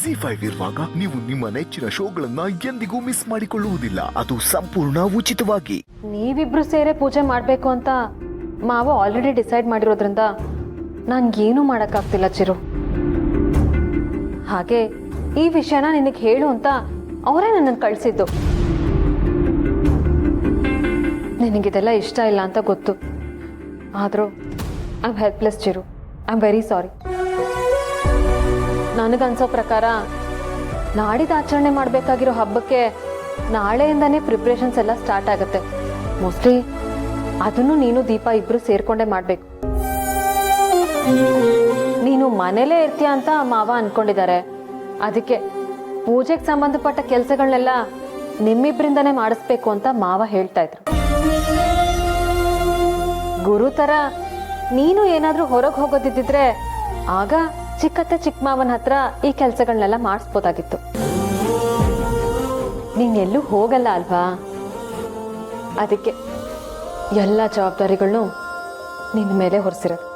ZEE5 ಇರುವಾಗ ನೀವು ನಿಮ್ಮ ನೆಚ್ಚಿನ ಶೋಗಳನ್ನ ಎಂದಿಗೂ ಮಿಸ್ ಮಾಡಿಕೊಳ್ಳುವುದಿಲ್ಲ. ಅದು ಸಂಪೂರ್ಣ ಉಚಿತವಾಗಿ. ನೀವಿಬ್ರು ಸೇರೆ ಪೂಜೆ ಮಾಡಬೇಕು ಅಂತ ಮಾವ ಆಲ್ರೆಡಿ ಡಿಸೈಡ್ ಮಾಡಿರೋದ್ರಿಂದ ನನ್ಗೇನು ಮಾಡೋಕ್ಕಾಗ್ತಿಲ್ಲ ಚಿರು. ಹಾಗೆ ಈ ವಿಷಯನ ನಿನಗೆ ಹೇಳು ಅಂತ ಅವರೇ ನನ್ನನ್ನು ಕಳಿಸಿದ್ದು. ನಿನಗಿದೆಲ್ಲ ಇಷ್ಟ ಇಲ್ಲ ಅಂತ ಗೊತ್ತು, ಆದರೂ I am helpless Chiru. I am very sorry. ನನಗನ್ಸೋ ಪ್ರಕಾರ ನಾಡಿದ ಆಚರಣೆ ಮಾಡಬೇಕಾಗಿರೋ ಹಬ್ಬಕ್ಕೆ ನಾಳೆಯಿಂದನೇ ಪ್ರಿಪ್ರೇಷನ್ಸ್ ಎಲ್ಲ ಸ್ಟಾರ್ಟ್ ಆಗುತ್ತೆ. ಮೋಸ್ಟ್ಲಿ ಅದನ್ನು ನೀನು ದೀಪ ಇಬ್ರು ಸೇರ್ಕೊಂಡೇ ಮಾಡಬೇಕು. ನೀನು ಮನೇಲೇ ಇರ್ತೀಯ ಅಂತ ಮಾವ ಅನ್ಕೊಂಡಿದ್ದಾರೆ. ಅದಕ್ಕೆ ಪೂಜೆಗೆ ಸಂಬಂಧಪಟ್ಟ ಕೆಲಸಗಳನ್ನೆಲ್ಲ ನಿಮ್ಮಿಬ್ರಿಂದನೇ ಮಾಡಿಸ್ಬೇಕು ಅಂತ ಮಾವ ಹೇಳ್ತಾ ಇದ್ರು. ಗುರು ಥರ ನೀನು ಏನಾದರೂ ಹೊರಗೆ ಹೋಗೋದಿದ್ದಿದ್ರೆ ಆಗ ಚಿಕ್ಕತ್ತೆ ಚಿಕ್ಕ ಮಾವನ ಹತ್ರ ಈ ಕೆಲಸಗಳನ್ನೆಲ್ಲ ಮಾಡಿಸ್ಬೋದಾಗಿತ್ತು. ನೀನೆಲ್ಲೂ ಹೋಗಲ್ಲ ಅಲ್ವಾ, ಅದಕ್ಕೆ ಎಲ್ಲ ಜವಾಬ್ದಾರಿಗಳನ್ನು ನಿನ್ನ ಮೇಲೆ ಹೊರಿಸಿರೋದು.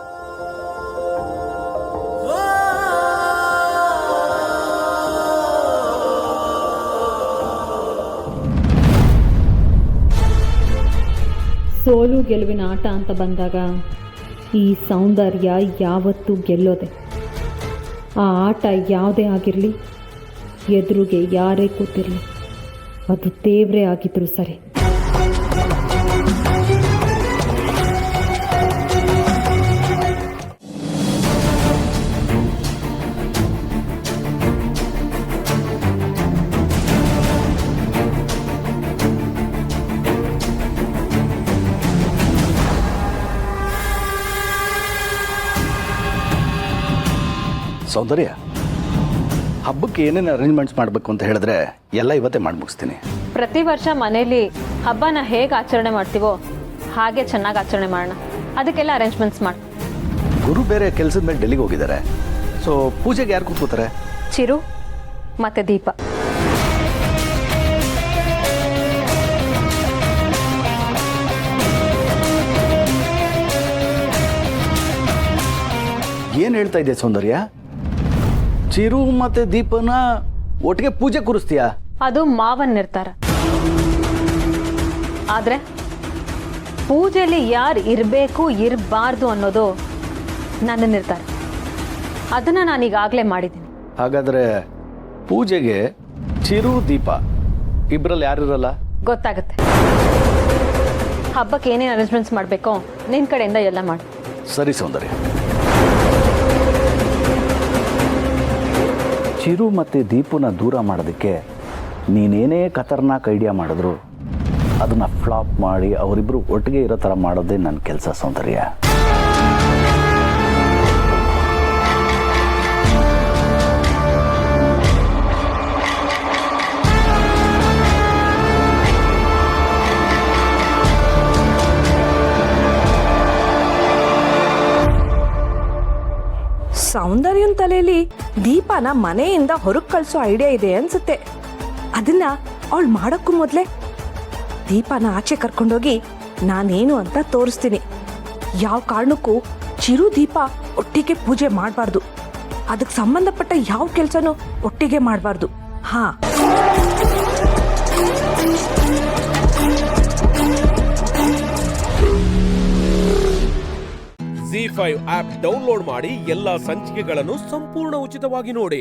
ಸೋಲು ಗೆಲುವಿನ ಆಟ ಅಂತ ಬಂದಾಗ ಈ ಸೌಂದರ್ಯ ಯಾವತ್ತೂ ಗೆಲ್ಲೋದೆ. ಆ ಆಟ ಯಾವುದೇ ಆಗಿರಲಿ, ಎದುರಿಗೆ ಯಾರೇ ಕೂತಿರಲಿ, ಅದು ದೇವ್ರೇ ಆಗಿದ್ರು ಸರಿ. ಸೌಂದರ್ಯ, ಹಬ್ಬಕ್ಕೆ ಏನೇನು ಅರೇಂಜ್ಮೆಂಟ್ಸ್ ಮಾಡಬೇಕು ಅಂತ ಹೇಳಿದ್ರೆ ಎಲ್ಲ ಇವತ್ತೇ ಮಾಡಿ ಮುಗಿಸ್ತೀನಿ. ಪ್ರತಿ ವರ್ಷ ಮನೇಲಿ ಹಬ್ಬನ ಹೇಗೆ ಆಚರಣೆ ಮಾಡ್ತೀವೋ ಹಾಗೆ ಚೆನ್ನಾಗಿ ಆಚರಣೆ ಮಾಡೋಣ. ಅದಕ್ಕೆಲ್ಲ ಅರೇಂಜ್ಮೆಂಟ್ಸ್ ಮಾಡಿ. ಗುರು ಬೇರೆ ಕೆಲಸದ ಮೇಲೆ ಡೆಲ್ಲಿಗೆ ಹೋಗಿದ್ದಾರೆ. ಸೊ ಪೂಜೆಗೆ ಯಾರು ಕೂತ್ಕೋತಾರೆ? ಚಿರು ಮತ್ತೆ ದೀಪ. ಏನು ಹೇಳ್ತಾ ಇದೆ ಸೌಂದರ್ಯ? ಚಿರು ಮತ್ತೆ ದೀಪನ ಒಟ್ಟಿಗೆ ಪೂಜೆ ಕೂರಿಸ್ತೀಯಾ? ಅದು ಮಾವನ್ ನಿರ್ಧಾರ. ಆದ್ರೆ ಪೂಜೆಯಲ್ಲಿ ಯಾರು ಇರಬೇಕು ಇರಬಾರ್ದು ಅನ್ನೋದು ನನ್ನ ನಿರ್ಧಾರ. ಅದನ್ನ ನಾನೀಗಾಗಲೇ ಮಾಡಿದ್ದೀನಿ. ಹಾಗಾದ್ರೆ ಪೂಜೆಗೆ ಚಿರು ದೀಪ ಇಬ್ಬರಲ್ಲಿ ಯಾರಿರಲ್ಲ? ಗೊತ್ತಾಗುತ್ತೆ. ಹಬ್ಬಕ್ಕೆ ಏನೇನು ಅರೇಂಜ್ಮೆಂಟ್ಸ್ ಮಾಡಬೇಕೋ ನಿನ್ನ ಕಡೆಯಿಂದ ಎಲ್ಲ ಮಾಡು. ಸರಿ ಸೌಂದರ್ಯ. ಚಿರು ಮತ್ತು ದೀಪನ ದೂರ ಮಾಡೋದಕ್ಕೆ ನೀನೇನೇ ಖತರ್ನಾಕ್ ಐಡಿಯಾ ಮಾಡಿದ್ರು ಅದನ್ನು ಫ್ಲಾಪ್ ಮಾಡಿ ಅವರಿಬ್ಬರು ಒಟ್ಟಿಗೆ ಇರೋ ಥರ ಮಾಡೋದೇ ನನ್ನ ಕೆಲಸ ಸೌಂದರ್ಯ. ಸೌಂದರ್ಯನ ತಲೆಯಲ್ಲಿ ದೀಪನ ಮನೆಯಿಂದ ಹೊರಗೆ ಕಳಿಸೋ ಐಡಿಯಾ ಇದೆ ಅನ್ಸುತ್ತೆ. ಅದನ್ನ ಅವಳು ಮಾಡೋಕ್ಕೂ ಮೊದಲೇ ದೀಪನ ಆಚೆ ಕರ್ಕೊಂಡೋಗಿ ನಾನೇನು ಅಂತ ತೋರಿಸ್ತೀನಿ. ಯಾವ ಕಾರಣಕ್ಕೂ ಚಿರು ದೀಪ ಒಟ್ಟಿಗೆ ಪೂಜೆ ಮಾಡಬಾರ್ದು. ಅದಕ್ಕೆ ಸಂಬಂಧಪಟ್ಟ ಯಾವ ಕೆಲಸನೂ ಒಟ್ಟಿಗೆ ಮಾಡಬಾರ್ದು. ಹಾ, ZEE5 ಆಪ್ ಡೌನ್ಲೋಡ್ ಮಾಡಿ ಎಲ್ಲಾ ಸಂಚಿಕೆಗಳನ್ನು ಸಂಪೂರ್ಣ ಉಚಿತವಾಗಿ ನೋಡಿ.